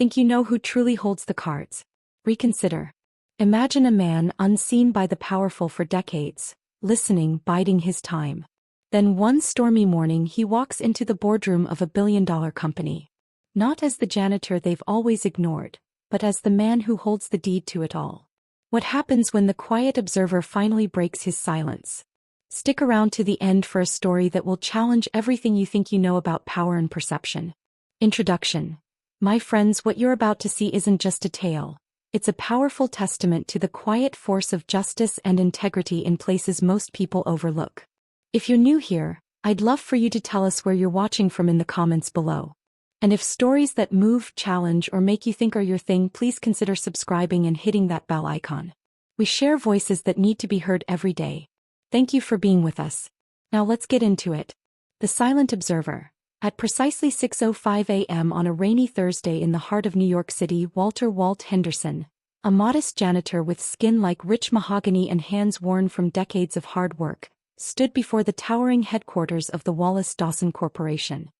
Think you know who truly holds the cards? Reconsider. Imagine a man unseen by the powerful for decades, listening, biding his time. Then one stormy morning he walks into the boardroom of a billion-dollar company. Not as the janitor they've always ignored, but as the man who holds the deed to it all. What happens when the quiet observer finally breaks his silence? Stick around to the end for a story that will challenge everything you think you know about power and perception. Introduction. My friends, what you're about to see isn't just a tale. It's a powerful testament to the quiet force of justice and integrity in places most people overlook. If you're new here, I'd love for you to tell us where you're watching from in the comments below. And if stories that move, challenge, or make you think are your thing, please consider subscribing and hitting that bell icon. We share voices that need to be heard every day. Thank you for being with us. Now let's get into it. The Silent Observer. At precisely 6:05 a.m. on a rainy Thursday in the heart of New York City, Walt Henderson, a modest janitor with skin like rich mahogany and hands worn from decades of hard work, stood before the towering headquarters of the Wallace-Dawson Corporation.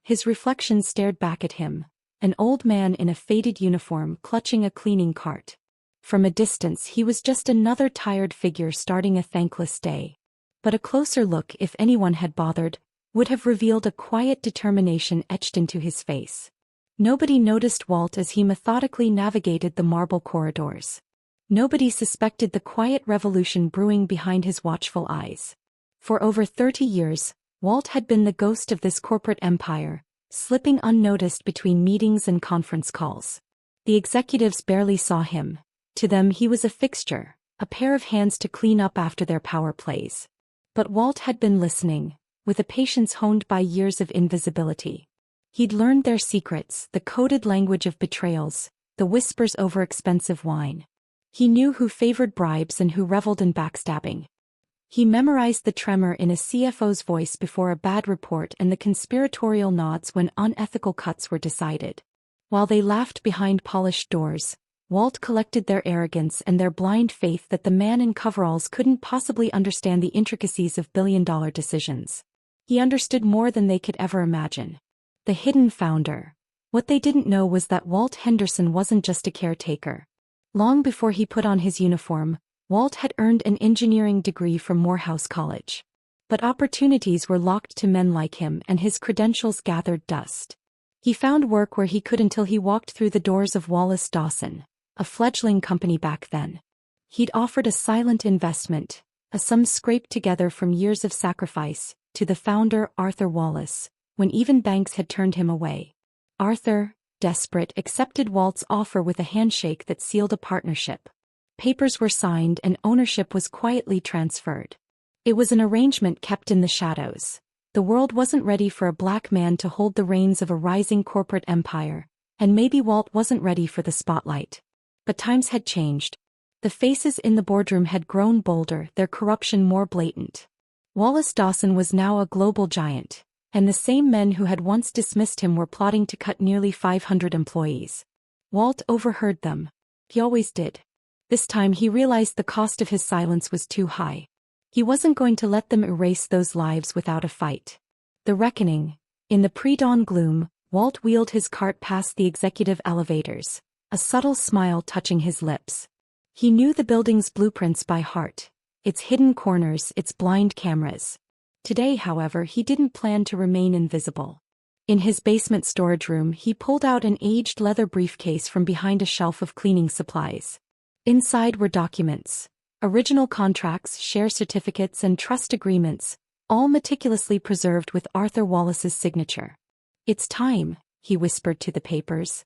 His reflection stared back at him, an old man in a faded uniform clutching a cleaning cart. From a distance he was just another tired figure starting a thankless day. But a closer look, if anyone had bothered, would have revealed a quiet determination etched into his face. Nobody noticed Walt as he methodically navigated the marble corridors. Nobody suspected the quiet revolution brewing behind his watchful eyes. For over 30 years, Walt had been the ghost of this corporate empire, slipping unnoticed between meetings and conference calls. The executives barely saw him. To them he was a fixture, a pair of hands to clean up after their power plays. But Walt had been listening, with a patience honed by years of invisibility. He'd learned their secrets, the coded language of betrayals, the whispers over expensive wine. He knew who favored bribes and who reveled in backstabbing. He memorized the tremor in a CFO's voice before a bad report and the conspiratorial nods when unethical cuts were decided. While they laughed behind polished doors, Walt collected their arrogance and their blind faith that the man in coveralls couldn't possibly understand the intricacies of billion-dollar decisions. He understood more than they could ever imagine. The hidden founder. What they didn't know was that Walt Henderson wasn't just a caretaker. Long before he put on his uniform, Walt had earned an engineering degree from Morehouse College. But opportunities were locked to men like him and his credentials gathered dust. He found work where he could until he walked through the doors of Wallace-Dawson, a fledgling company back then. He'd offered a silent investment, a sum scraped together from years of sacrifice, to the founder, Arthur Wallace, when even banks had turned him away. Arthur, desperate, accepted Walt's offer with a handshake that sealed a partnership. Papers were signed and ownership was quietly transferred. It was an arrangement kept in the shadows. The world wasn't ready for a black man to hold the reins of a rising corporate empire, and maybe Walt wasn't ready for the spotlight. But times had changed. The faces in the boardroom had grown bolder, their corruption more blatant. Wallace-Dawson was now a global giant, and the same men who had once dismissed him were plotting to cut nearly 500 employees. Walt overheard them. He always did. This time he realized the cost of his silence was too high. He wasn't going to let them erase those lives without a fight. The reckoning. In the pre-dawn gloom, Walt wheeled his cart past the executive elevators, a subtle smile touching his lips. He knew the building's blueprints by heart, its hidden corners, its blind cameras. Today, however, he didn't plan to remain invisible. In his basement storage room, he pulled out an aged leather briefcase from behind a shelf of cleaning supplies. Inside were documents, original contracts, share certificates, and trust agreements, all meticulously preserved with Arthur Wallace's signature. "It's time," he whispered to the papers.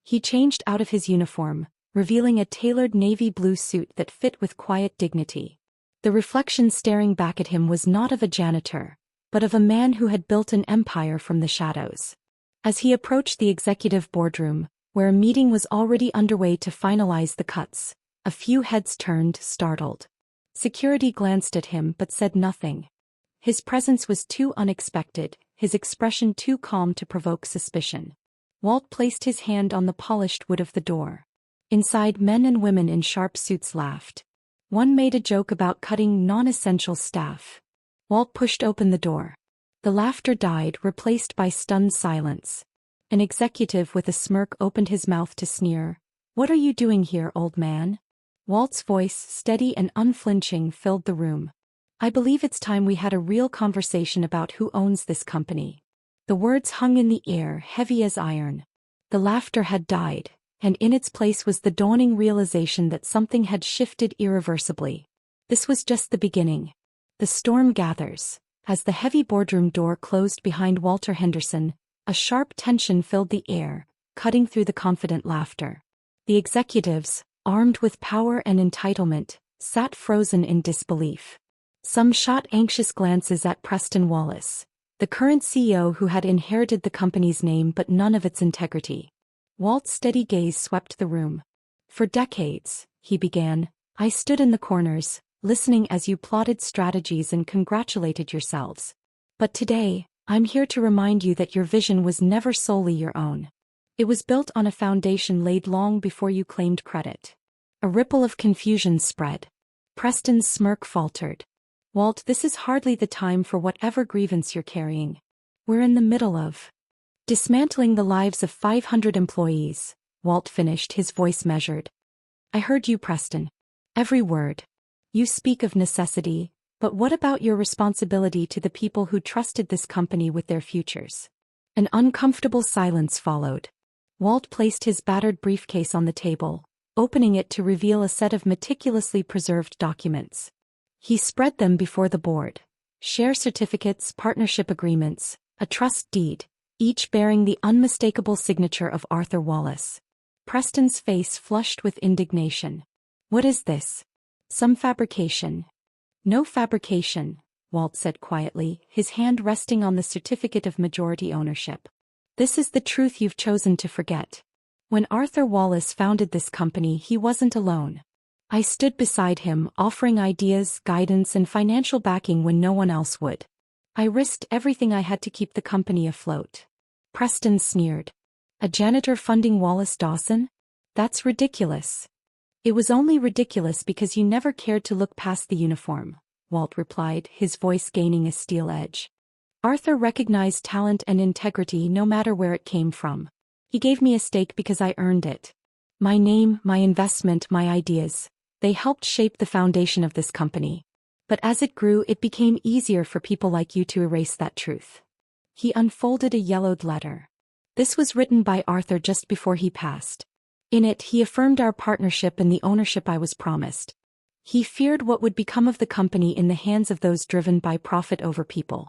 He changed out of his uniform, revealing a tailored navy blue suit that fit with quiet dignity. The reflection staring back at him was not of a janitor, but of a man who had built an empire from the shadows. As he approached the executive boardroom, where a meeting was already underway to finalize the cuts, a few heads turned, startled. Security glanced at him but said nothing. His presence was too unexpected, his expression too calm to provoke suspicion. Walt placed his hand on the polished wood of the door. Inside, men and women in sharp suits laughed. One made a joke about cutting non-essential staff. Walt pushed open the door. The laughter died, replaced by stunned silence. An executive with a smirk opened his mouth to sneer. "What are you doing here, old man?" Walt's voice, steady and unflinching, filled the room. "I believe it's time we had a real conversation about who owns this company." The words hung in the air, heavy as iron. The laughter had died, and in its place was the dawning realization that something had shifted irreversibly. This was just the beginning. The storm gathers. As the heavy boardroom door closed behind Walter Henderson, a sharp tension filled the air, cutting through the confident laughter. The executives, armed with power and entitlement, sat frozen in disbelief. Some shot anxious glances at Preston Wallace, the current CEO who had inherited the company's name but none of its integrity. Walt's steady gaze swept the room. "For decades," he began, "I stood in the corners, listening as you plotted strategies and congratulated yourselves. But today, I'm here to remind you that your vision was never solely your own. It was built on a foundation laid long before you claimed credit." A ripple of confusion spread. Preston's smirk faltered. "Walt, this is hardly the time for whatever grievance you're carrying. We're in the middle of dismantling the lives of 500 employees," Walt finished, his voice measured. "I heard you, Preston. Every word. You speak of necessity, but what about your responsibility to the people who trusted this company with their futures?" An uncomfortable silence followed. Walt placed his battered briefcase on the table, opening it to reveal a set of meticulously preserved documents. He spread them before the board. Share certificates, partnership agreements, a trust deed, each bearing the unmistakable signature of Arthur Wallace. Preston's face flushed with indignation. "What is this? Some fabrication?" "No fabrication," Walt said quietly, his hand resting on the certificate of majority ownership. "This is the truth you've chosen to forget. When Arthur Wallace founded this company, he wasn't alone. I stood beside him, offering ideas, guidance, and financial backing when no one else would. I risked everything I had to keep the company afloat." Preston sneered. "A janitor funding Wallace Dawson? That's ridiculous." "It was only ridiculous because you never cared to look past the uniform," Walt replied, his voice gaining a steel edge. "Arthur recognized talent and integrity no matter where it came from. He gave me a stake because I earned it. My name, my investment, my ideas, they helped shape the foundation of this company. But as it grew, it became easier for people like you to erase that truth." He unfolded a yellowed letter. "This was written by Arthur just before he passed. In it, he affirmed our partnership and the ownership I was promised. He feared what would become of the company in the hands of those driven by profit over people.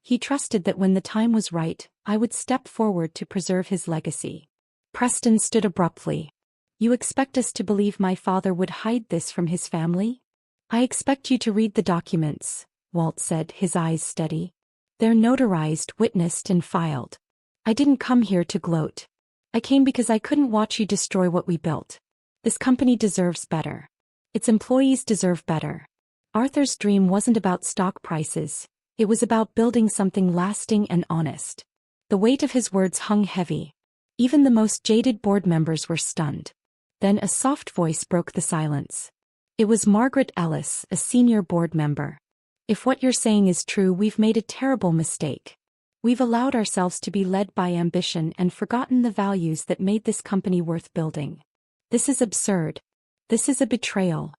He trusted that when the time was right, I would step forward to preserve his legacy." Preston stood abruptly. "You expect us to believe my father would hide this from his family?" "I expect you to read the documents," Walt said, his eyes steady. "They're notarized, witnessed, and filed. I didn't come here to gloat. I came because I couldn't watch you destroy what we built. This company deserves better. Its employees deserve better. Arthur's dream wasn't about stock prices. It was about building something lasting and honest." The weight of his words hung heavy. Even the most jaded board members were stunned. Then a soft voice broke the silence. It was Margaret Ellis, a senior board member. "If what you're saying is true, we've made a terrible mistake. We've allowed ourselves to be led by ambition and forgotten the values that made this company worth building. This is absurd. This is a betrayal."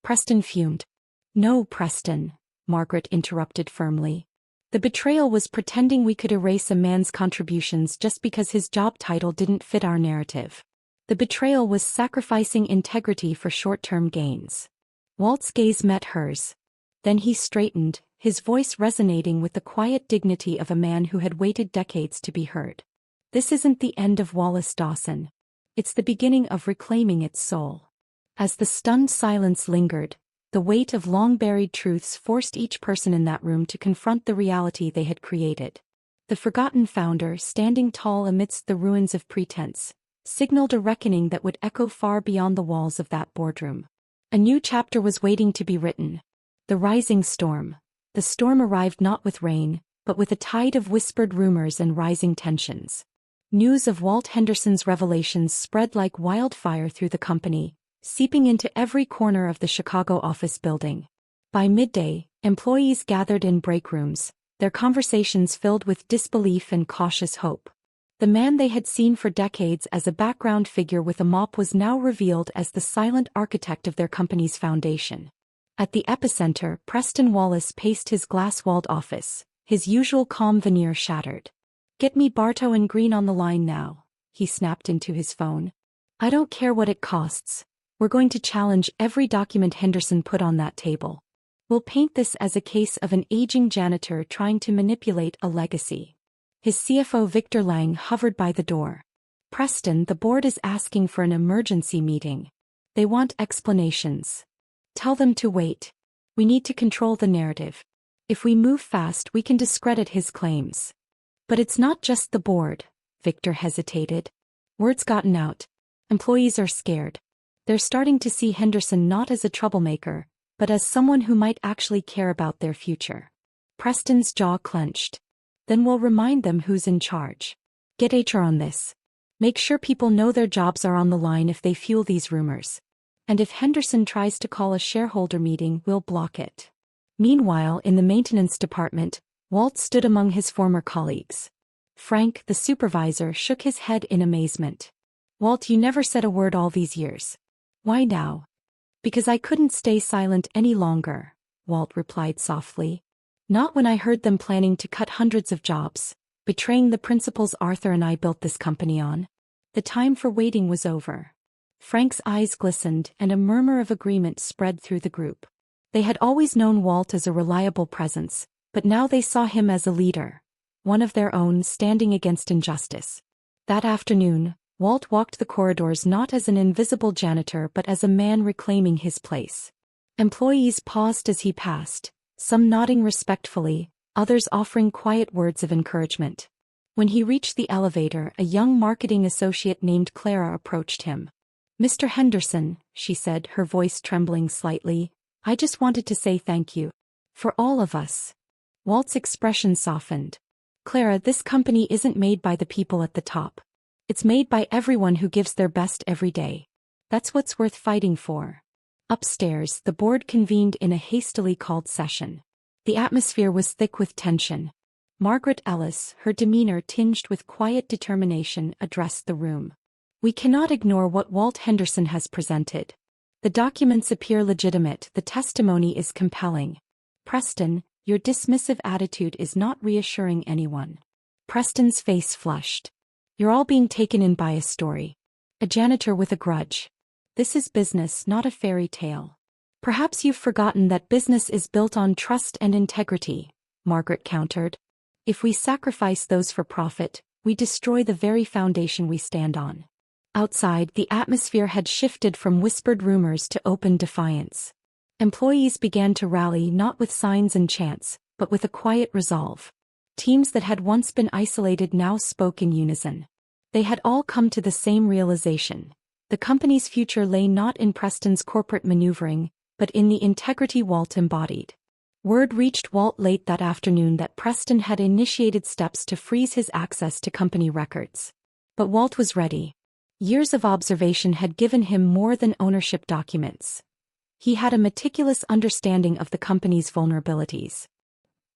Preston fumed. "No, Preston," Margaret interrupted firmly. "The betrayal was pretending we could erase a man's contributions just because his job title didn't fit our narrative. The betrayal was sacrificing integrity for short-term gains." Walt's gaze met hers. Then he straightened, his voice resonating with the quiet dignity of a man who had waited decades to be heard. "This isn't the end of Wallace Dawson. It's the beginning of reclaiming its soul." As the stunned silence lingered, the weight of long-buried truths forced each person in that room to confront the reality they had created. The forgotten founder, standing tall amidst the ruins of pretense, signaled a reckoning that would echo far beyond the walls of that boardroom. A new chapter was waiting to be written. The rising storm. The storm arrived not with rain, but with a tide of whispered rumors and rising tensions. News of Walt Henderson's revelations spread like wildfire through the company, seeping into every corner of the Chicago office building. By midday, employees gathered in break rooms, their conversations filled with disbelief and cautious hope. The man they had seen for decades as a background figure with a mop was now revealed as the silent architect of their company's foundation. At the epicenter, Preston Wallace paced his glass-walled office, his usual calm veneer shattered. "Get me Bartow and Green on the line now," he snapped into his phone. "I don't care what it costs. We're going to challenge every document Henderson put on that table. We'll paint this as a case of an aging janitor trying to manipulate a legacy." His CFO Victor Lang hovered by the door. "Preston, the board is asking for an emergency meeting. They want explanations. Tell them to wait. We need to control the narrative. If we move fast, we can discredit his claims." "But it's not just the board," Victor hesitated. "Word's gotten out. Employees are scared. They're starting to see Henderson not as a troublemaker, but as someone who might actually care about their future." Preston's jaw clenched. "Then we'll remind them who's in charge. Get HR on this. Make sure people know their jobs are on the line if they fuel these rumors. And if Henderson tries to call a shareholder meeting, we'll block it." Meanwhile, in the maintenance department, Walt stood among his former colleagues. Frank, the supervisor, shook his head in amazement. "Walt, you never said a word all these years. Why now?" "Because I couldn't stay silent any longer," Walt replied softly. "Not when I heard them planning to cut hundreds of jobs, betraying the principles Arthur and I built this company on. The time for waiting was over." Frank's eyes glistened and a murmur of agreement spread through the group. They had always known Walt as a reliable presence, but now they saw him as a leader, one of their own standing against injustice. That afternoon, Walt walked the corridors not as an invisible janitor but as a man reclaiming his place. Employees paused as he passed, some nodding respectfully, others offering quiet words of encouragement. When he reached the elevator, a young marketing associate named Clara approached him. "Mr. Henderson," she said, her voice trembling slightly, "I just wanted to say thank you. For all of us." Walt's expression softened. "Clara, this company isn't made by the people at the top. It's made by everyone who gives their best every day. That's what's worth fighting for." Upstairs, the board convened in a hastily called session. The atmosphere was thick with tension. Margaret Ellis, her demeanor tinged with quiet determination, addressed the room. "We cannot ignore what Walt Henderson has presented. The documents appear legitimate, the testimony is compelling. Preston, your dismissive attitude is not reassuring anyone." Preston's face flushed. "You're all being taken in by a story. A janitor with a grudge. This is business, not a fairy tale." "Perhaps you've forgotten that business is built on trust and integrity," Margaret countered. "If we sacrifice those for profit, we destroy the very foundation we stand on." Outside, the atmosphere had shifted from whispered rumors to open defiance. Employees began to rally not with signs and chants, but with a quiet resolve. Teams that had once been isolated now spoke in unison. They had all come to the same realization. The company's future lay not in Preston's corporate maneuvering, but in the integrity Walt embodied. Word reached Walt late that afternoon that Preston had initiated steps to freeze his access to company records. But Walt was ready. Years of observation had given him more than ownership documents. He had a meticulous understanding of the company's vulnerabilities.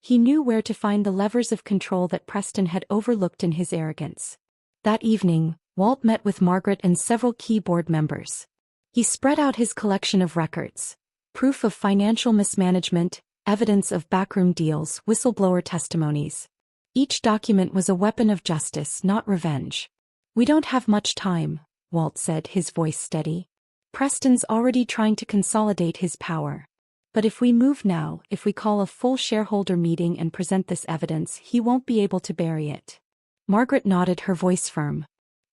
He knew where to find the levers of control that Preston had overlooked in his arrogance. That evening, Walt met with Margaret and several key board members. He spread out his collection of records, proof of financial mismanagement, evidence of backroom deals, whistleblower testimonies. Each document was a weapon of justice, not revenge. "We don't have much time," Walt said, his voice steady. "Preston's already trying to consolidate his power. But if we move now, if we call a full shareholder meeting and present this evidence, he won't be able to bury it." Margaret nodded, her voice firm.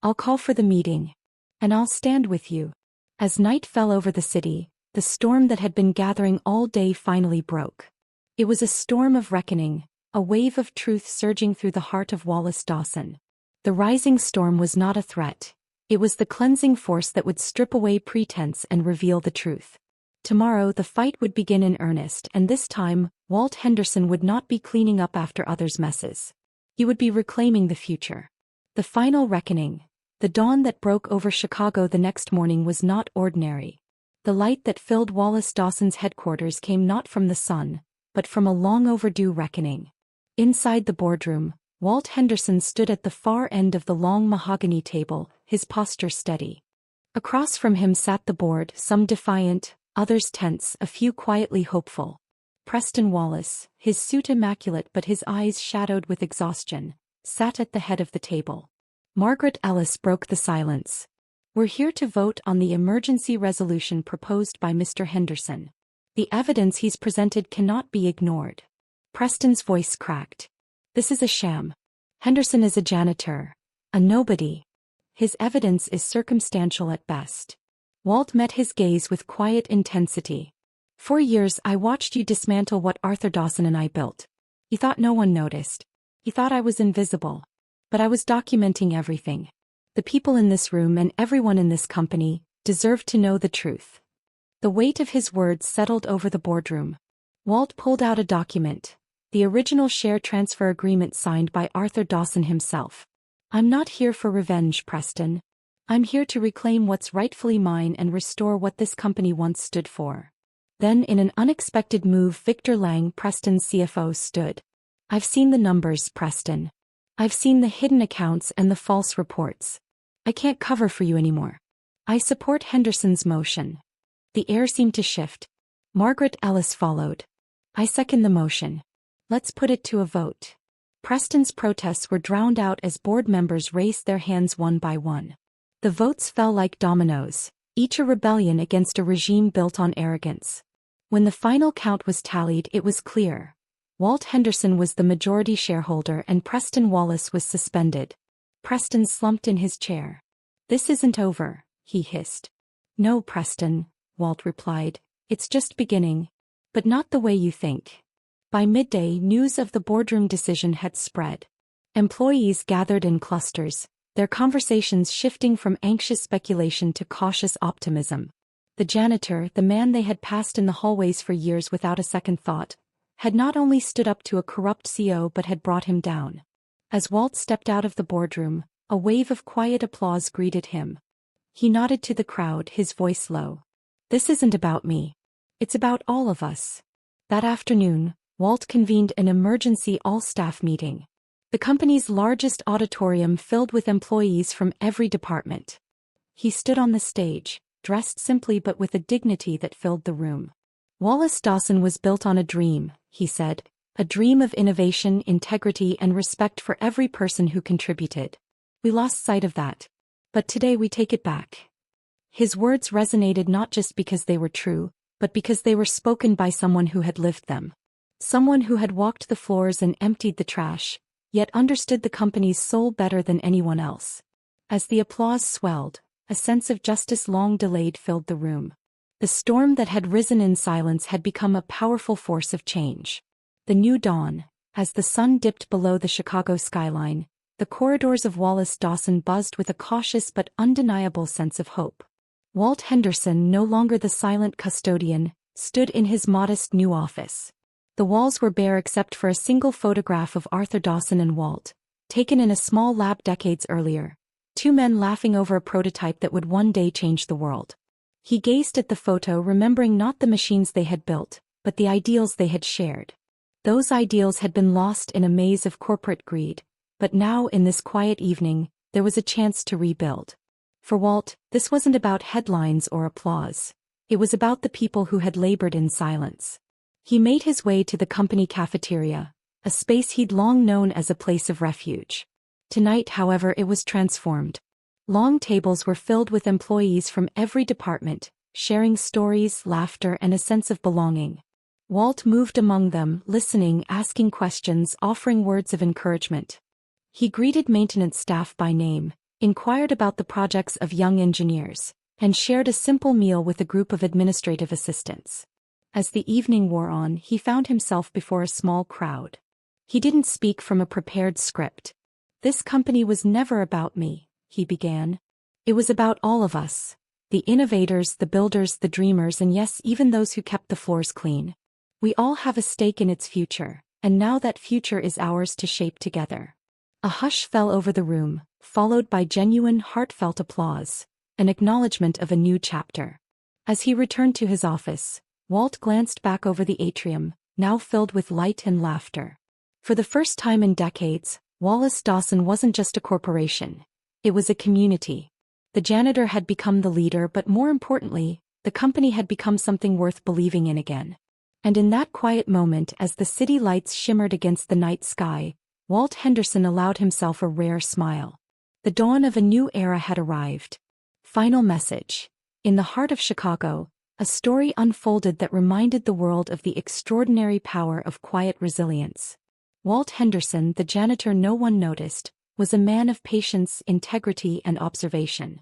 "I'll call for the meeting. And I'll stand with you." As night fell over the city, the storm that had been gathering all day finally broke. It was a storm of reckoning, a wave of truth surging through the heart of Wallace Dawson. The rising storm was not a threat. It was the cleansing force that would strip away pretense and reveal the truth. Tomorrow the fight would begin in earnest, and this time, Walt Henderson would not be cleaning up after others' messes. He would be reclaiming the future. The final reckoning, the dawn that broke over Chicago the next morning, was not ordinary. The light that filled Wallace Dawson's headquarters came not from the sun, but from a long overdue reckoning. Inside the boardroom, Walt Henderson stood at the far end of the long mahogany table, his posture steady. Across from him sat the board, some defiant, others tense, a few quietly hopeful. Preston Wallace, his suit immaculate but his eyes shadowed with exhaustion, sat at the head of the table. Margaret Ellis broke the silence. "We're here to vote on the emergency resolution proposed by Mr. Henderson. The evidence he's presented cannot be ignored." Preston's voice cracked. "This is a sham. Henderson is a janitor, a nobody. His evidence is circumstantial at best." Walt met his gaze with quiet intensity. "For years I watched you dismantle what Arthur Dawson and I built. You thought no one noticed. You thought I was invisible. But I was documenting everything. The people in this room and everyone in this company deserve to know the truth." The weight of his words settled over the boardroom. Walt pulled out a document, the original share transfer agreement signed by Arthur Dawson himself. "I'm not here for revenge, Preston. I'm here to reclaim what's rightfully mine and restore what this company once stood for." Then in an unexpected move, Victor Lang, Preston's CFO, stood. "I've seen the numbers, Preston. I've seen the hidden accounts and the false reports. I can't cover for you anymore. I support Henderson's motion." The air seemed to shift. Margaret Ellis followed. "I second the motion. Let's put it to a vote." Preston's protests were drowned out as board members raised their hands one by one. The votes fell like dominoes, each a rebellion against a regime built on arrogance. When the final count was tallied, it was clear. Walt Henderson was the majority shareholder and Preston Wallace was suspended. Preston slumped in his chair. "This isn't over," he hissed. "No, Preston," Walt replied. "It's just beginning. But not the way you think." By midday, news of the boardroom decision had spread. Employees gathered in clusters, their conversations shifting from anxious speculation to cautious optimism. The janitor, the man they had passed in the hallways for years without a second thought, had not only stood up to a corrupt CEO but had brought him down. As Walt stepped out of the boardroom, a wave of quiet applause greeted him. He nodded to the crowd, his voice low. "This isn't about me. It's about all of us." That afternoon, Walt convened an emergency all-staff meeting. The company's largest auditorium filled with employees from every department. He stood on the stage, dressed simply but with a dignity that filled the room. "Wallace Dawson was built on a dream," he said, "a dream of innovation, integrity, and respect for every person who contributed. We lost sight of that. But today we take it back." His words resonated not just because they were true, but because they were spoken by someone who had lived them. Someone who had walked the floors and emptied the trash, yet understood the company's soul better than anyone else. As the applause swelled, a sense of justice long delayed filled the room. The storm that had risen in silence had become a powerful force of change. The new dawn, as the sun dipped below the Chicago skyline, the corridors of Wallace Dawson buzzed with a cautious but undeniable sense of hope. Walt Henderson, no longer the silent custodian, stood in his modest new office. The walls were bare except for a single photograph of Arthur Dawson and Walt, taken in a small lab decades earlier, two men laughing over a prototype that would one day change the world. He gazed at the photo, remembering not the machines they had built, but the ideals they had shared. Those ideals had been lost in a maze of corporate greed, but now in this quiet evening, there was a chance to rebuild. For Walt, this wasn't about headlines or applause. It was about the people who had labored in silence. He made his way to the company cafeteria, a space he'd long known as a place of refuge. Tonight, however, it was transformed. Long tables were filled with employees from every department, sharing stories, laughter, and a sense of belonging. Walt moved among them, listening, asking questions, offering words of encouragement. He greeted maintenance staff by name, inquired about the projects of young engineers, and shared a simple meal with a group of administrative assistants. As the evening wore on, he found himself before a small crowd. He didn't speak from a prepared script. "This company was never about me," he began. "It was about all of us. The innovators, the builders, the dreamers, and yes, even those who kept the floors clean. We all have a stake in its future, and now that future is ours to shape together." A hush fell over the room, followed by genuine, heartfelt applause, an acknowledgement of a new chapter. As he returned to his office, Walt glanced back over the atrium, now filled with light and laughter. For the first time in decades, Wallace Dawson wasn't just a corporation. It was a community. The janitor had become the leader, but more importantly, the company had become something worth believing in again. And in that quiet moment, as the city lights shimmered against the night sky, Walt Henderson allowed himself a rare smile. The dawn of a new era had arrived. Final message. In the heart of Chicago, a story unfolded that reminded the world of the extraordinary power of quiet resilience. Walt Henderson, the janitor no one noticed, was a man of patience, integrity, and observation.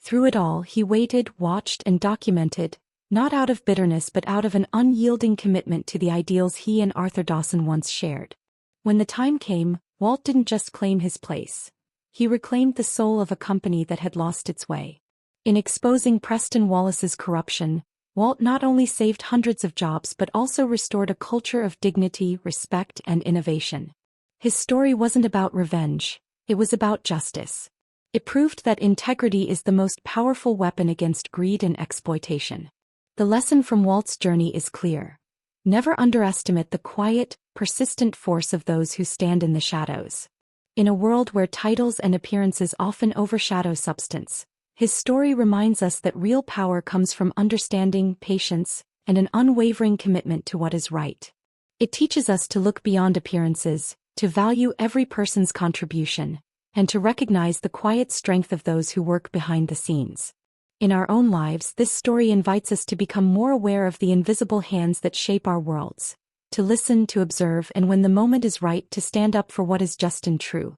Through it all, he waited, watched, and documented, not out of bitterness but out of an unyielding commitment to the ideals he and Arthur Dawson once shared. When the time came, Walt didn't just claim his place. He reclaimed the soul of a company that had lost its way. In exposing Preston Wallace's corruption, Walt not only saved hundreds of jobs but also restored a culture of dignity, respect, and innovation. His story wasn't about revenge. It was about justice. It proved that integrity is the most powerful weapon against greed and exploitation. The lesson from Walt's journey is clear. Never underestimate the quiet, persistent force of those who stand in the shadows. In a world where titles and appearances often overshadow substance, his story reminds us that real power comes from understanding, patience, and an unwavering commitment to what is right. It teaches us to look beyond appearances, to value every person's contribution, and to recognize the quiet strength of those who work behind the scenes. In our own lives, this story invites us to become more aware of the invisible hands that shape our worlds, to listen, to observe, and when the moment is right, to stand up for what is just and true.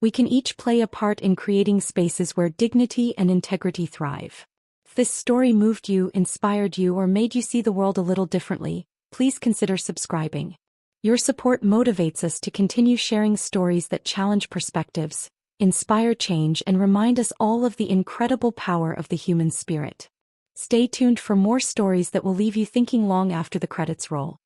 We can each play a part in creating spaces where dignity and integrity thrive. If this story moved you, inspired you, or made you see the world a little differently, please consider subscribing. Your support motivates us to continue sharing stories that challenge perspectives, inspire change, and remind us all of the incredible power of the human spirit. Stay tuned for more stories that will leave you thinking long after the credits roll.